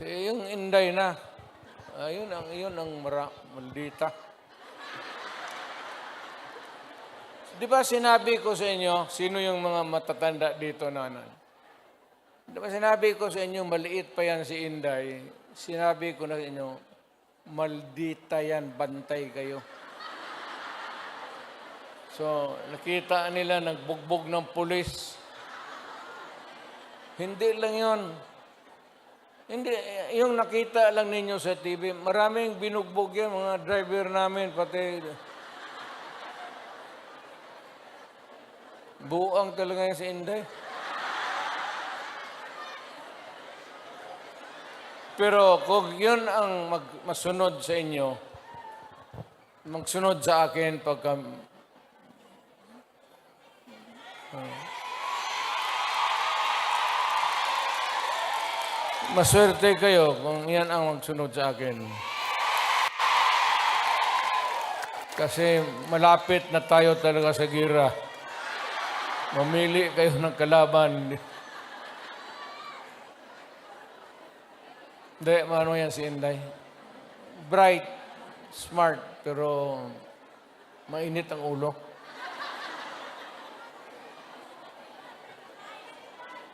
Yung Inday na. Yun ang maldita. Di ba sinabi ko sa inyo, sino yung mga matatanda dito na Di ba sinabi ko sa inyo, maliit pa yan si Inday. Sinabi ko na sa inyo, maldita yan, bantay kayo. So, nakita nila nagbugbog ng pulis. Hindi lang yun. Hindi, yung nakita lang ninyo sa TV, maraming binugbog yan, mga driver namin, pati buang talaga yan si Inday. Pero kung yun ang masunod sa inyo, magsunod sa akin pagka maswerte kayo kung yan ang magsunod sa akin. Kasi malapit na tayo talaga sa gira. Mamili kayo ng kalaban. Hindi, ano yan si Inday. Bright, smart, pero mainit ang ulo.